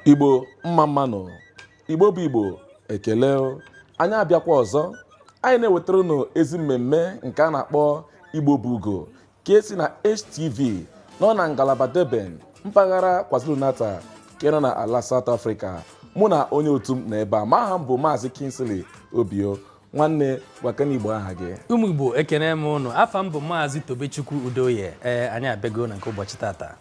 Igbo mma mmanụ, Igbo bụ Igbo ekele, anyị abịakwa ọzọ. Anyị na-ewetara unu ezi mmemme nke a na-akpọ Igbo Bu Ugo ka esi na HTV nọ na ngalaba Durban, mpaghara KwaZulu-Natal nke nọ na ala South Africa. Mụ na onye otu m na ebe a, ma aha m bụ Maazị Kingsley Obio. Nwanne gwakana Igbo aha gị. Ụmụ Igbo ekene m unu. Afa m bụ Maazị Tobechukwu Udoye. Anyị abịago na nke ụbọchị tata.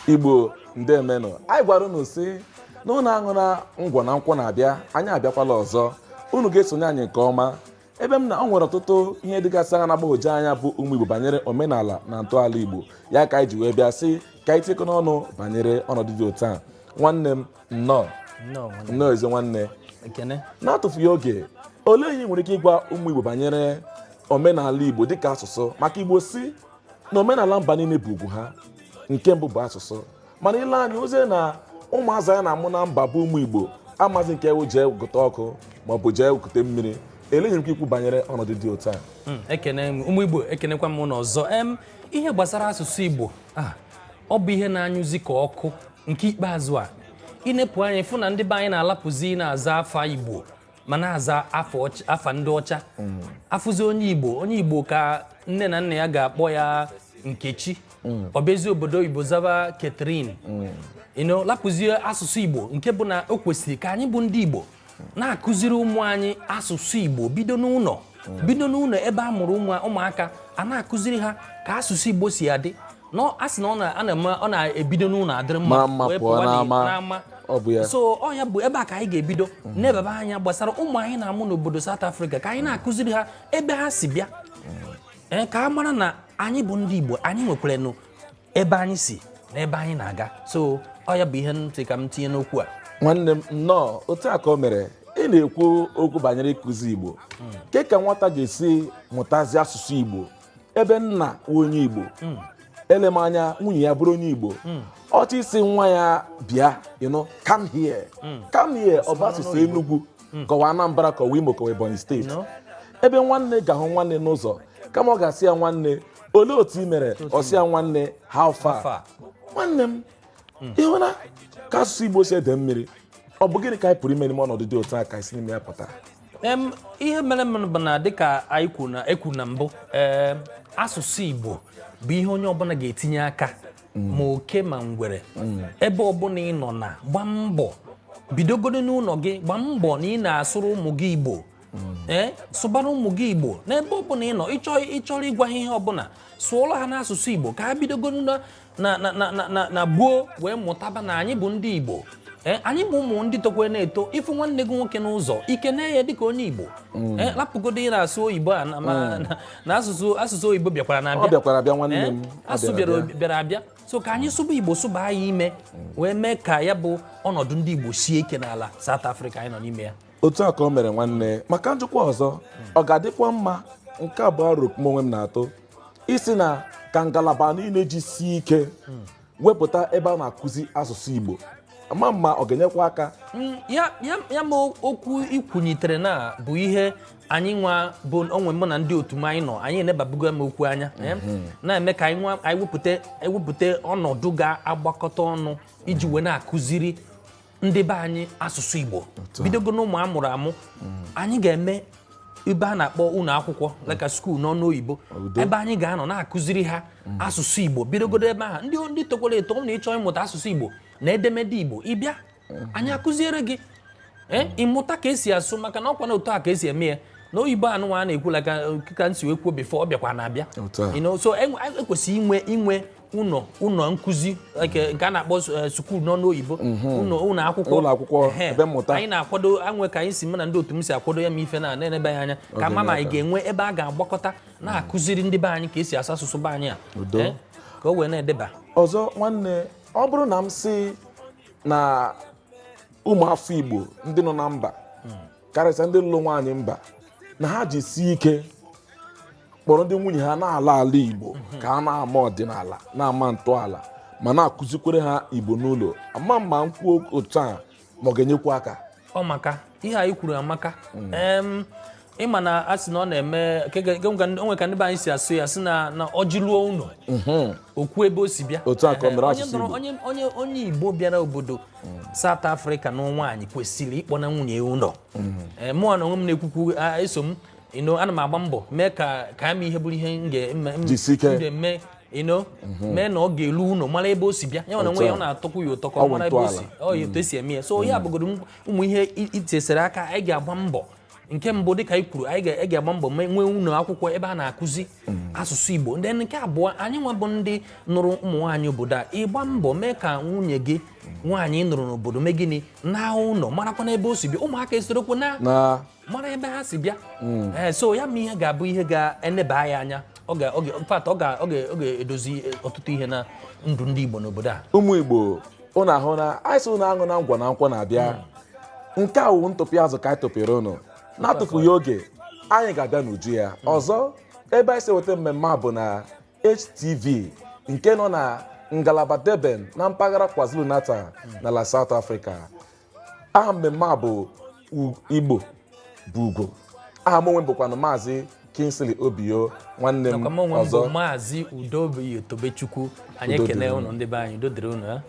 Igbo ndemenụ, anyị gwara unu si n'ụlọ aṅụ na ngwọ na nkwọ na-abịa, anyị abịakwala ọzọ. Unu ga-esonye anyị nke ọma ebe m na ọ nwere ọtụtụ ihe dịgasị anya na-agbagwoju anya bụ ụmụ Igbo banyere omenala na ntọala Igbo. Ya ka anyị ji wee bịa sị ka anyị tikọ n'ọnụ banyere ọnọdụ dị otu a. Nwanne m nnọọ ezi nwanne Ekene. Na-atụfughị oge, olee ihe nwere ike ịgwa ụmụ Igbo banyere omenala Igbo dịka asụsụ? Maka Igbo si na omenala mba niile bụ ugwu ha, nke mbụ bụ asụsụ. Mana ile anya ozie na ụmụazụ ya na-amụ na mba bụ ụmụ Igbo amazi nke ewu jee gụta ọkụ maọbụ jee gụte mmiri. Eleghị m ikwu banyere ọnọdụ dị otu a. Ekene m ụmụ Igbo, ekenekwa m n'ọzọ. Ihe gbasara asụsụ Igbo ọ bụ ihe na-anyụzi ka ọkụ nke ikpeazụ a. Inepụ anya fụ na ndị be anyị na-alapụzi na-aza afa Igbo ma na-aza afa ndị ọcha. Afụzi onye Igbo ka nne na nna ya ga-akpọ ya Nkechi, ọbezi obodo Igbo zaba Catherine. Lapụzie asụsụ Igbo nke bụ na o kwesịrị ka anyị bụ ndị Igbo na-akụziri ụmụ anyị asụsụ Igbo bido n'ụlọ ebe a mụrụ ụmụaka, a na-akụziri ha ka asụsụ Igbo si adị. A sị na ọ na-ebido n'ụlọ adịrị mma wee pụọ n'ama. So ọ ya bụ ebe a ka anyị ga-ebido n'ebebe anya gbasara ụmụ anyị na-amụ n'obodo South Africa, ka anyị na-akụziri ha ebe ha si bịa, ka a mara na anyị bụ ndị Igbo, anyị nwekwara ebe anyị si na ebe anyị na-aga. So ọ ya bụ ihe ntị ka m tinye n'okwu a. Nwanne m nnọọ otu a ka o mere. Ị na-ekwu okwu banyere ịkụzi Igbo, ke ka nwata ga-esi mụtazi asụsụ Igbo ebe nna onye Igbo, ele m anya nwunye ya bụrụ onye Igbo, ọchị isi nwa ya bịa come here ọ bụ asụsụ Enugu kọwa Anambra kọwa Imo kọwa Ebonyi steeti. Ebe nwanne ga-ahụ nwanne n'ụzọ, kama ọ ga-asị ya nwanne olee otu ị mere, ọ sị ya nwanne how far. Nwanne m ịhụna ka asụsụ Igbo si ede mmiri, ọ bụ gịnị ka anyị pụrụ ime n'ime ọnọdụ dị otu a ka isi n'ime ya pụta? Ihe mere m bụ na dịka anyị ekwu na mbụ, asụsụ Igbo bụ ihe onye ọbụla ga-etinye aka, ma oke ma ngwere. Ebe ọbụla ị nọ na gba mbọ, bidogodo n'ụlọ gị, gba mbọ na ị na-asụrụ ụmụ gị Igbo, sụbara ụmụ gị Igbo n'ebe ọbụla ị nọ. Ịchọrọ ịgwa ha ihe ọbụla, sụọrọ ha n'asụsụ Igbo ka ha bidogodo na gboo wee mụtaba na anyị bụ ndị Igbo. Anyị bụ ụmụ ndị tokwere na-eto. Ịfụ nwanne gị nwoke n'ụzọ, ikene ya dịka onye Igbo. Lapụgodo ị na-asụ oyibo na asụsụ oyibo bịakwara na-abịa, nwanne m asụ bịara abịa. So ka anyị sụba Igbo, sụba ya ime, wee mee ka ya bụ ọnọdụ ndị Igbo sie ike n'ala South Africa anyị nọ n'ime ya. Otu a ka o mere nwanne. Maka njikwa ọzọ, ọ ga-adịkwa mma, nke abụọ rokm onwe m na-atụ isi na ka ngalaba niile ji sie ike wepụta ebe a na-akụzi asụsụ Igbo. Ama mma ọ ga-enyekwa aka. Ya ma okwu ikwunyitere na bụ ihe anyị nwa bụ onwe mụ na ndị otu m anyị nọ, anyị enebabugo m okwu anya, na-eme ka anyị ewepụta ọnọdụ ga-agbakọta ọnụ iji wee na-akụziri ndị be anyị asụsụ Igbo. Bidogo n'ụmụ amụrụ amụ, anyị ga-eme ebe a na-akpọ ụlọ akwụkwọ leka skuul n'ọnụ oyibo, ebe anyị ga-anọ na-akụziri ha asụsụ Igbo. Bidogodo ebe ahụ, ndị tokwara eto na ịchọ ịmụta asụsụ Igbo na edemede Igbo, ịbịa anyị akụziere gị ịmụta ka esi asụ, maka na ọkwa na otu a ka esi eme ya n'oyibo anụnwa a na-ekwu ka nsi wee kwuo bifo ọ bịakwa na-abịa. So ekwesịghị inwe ụlọ nkụzi nke a na-akpọ skuul n'ọnụ oyibo, ụlọ akwụkwọ ebe mmụta. Anyị na-akwado anwe ka anyị si mụ na ndị otu m si akwado ya ma ife na-enebe ya anya ka mama anyị ga-enwe ebe a ga-agbakọta na-akụziri ndị be anyị ka esi asụ asụsụ be anyị ka o wee na-edeba. Ọzọ nwanne, ọ bụrụ na m sị na ụmụafọ Igbo ndị nọ na mba, karịsịa ndị lụrụ nwaanyị mba, na ha ji sie ike kpọrọ ndị nwunye ha na-ala Igbo ka ha na-ama ọdịnala, na-ama ntọala, ma na-akụzikwere ha Igbo n'ụlọ, ama mma nkwuo otu a ma ọ ga-enyekwa aka? Ọ maka ihe anyị kwuru amaka. ịma na a sị na ọ na-eme onwe ka ndị be anyị si asụ ya sị na ọjị lụọ ụlọ okwu ebe o si bịa otu a ka o mere asụsụ Igbo. onye Igbo bịara obodo South Africa na nwaanyị kwesịrị ịkpọ na nwunye ụlọ mụọ na onwe m na-ekwukwu eso m ana m agba mbọ mee ka m ihe bụrụ ihe m ga-eme mee na ọ ga-elu ụlọ mara ebe o si bịa ya na onwe ya ọ na-atọkwu ya ụtọ ka ọ mara ebe o si etu esi eme ya so ya bụgodo ụmụ ihe itesere aka anyị ga-agba mbọ nke mbụ dịka anyị kwuru anyị ga-agba mbọ nwee ụlọ akwụkwọ ebe a na-akụzi asụsụ Igbo ndị nke abụọ anyị nwa bụ ndị nụrụ ụmụ nwaanyị obodo a ịgba mbọ mee ka nwunye gị nwaanyị nụrụ n'obodo mee gịnị na ụlọ marakwa n'ebe o si bịa ụmụaka esorokwu na mara ebe ha si bịa so ya ma ihe ga-abụ ihe ga-eneba ya anya ọ ga-edozi ọtụtụ ihe na ndụ ndị Igbo n'obodo a. Ụmụ Igbo ụnụ ahụ na anyị sị ụnụ aṅụ na ngwa na nkwọ na-abịa nke a wụ ntụpị azụ ka anyị tụpịrị ụnụ na-atụfughị oge anyị ga-abịa n'uju ya ọzọ ebe anyị si weta mmemme a bụ na HTV nke nọ na ngalaba Durban na mpaghara KwaZulu-Natal n'ala South Africa. Aha mmemme a bụ Igbo Bu Ugo. Aha m onwe bụkwanụ Maazị Kingsley Obio nwanne m ọzọ Maazị Udobi Tobechukwu anyị ekene ụnụ ndị be anyị udo dịrị ụnụ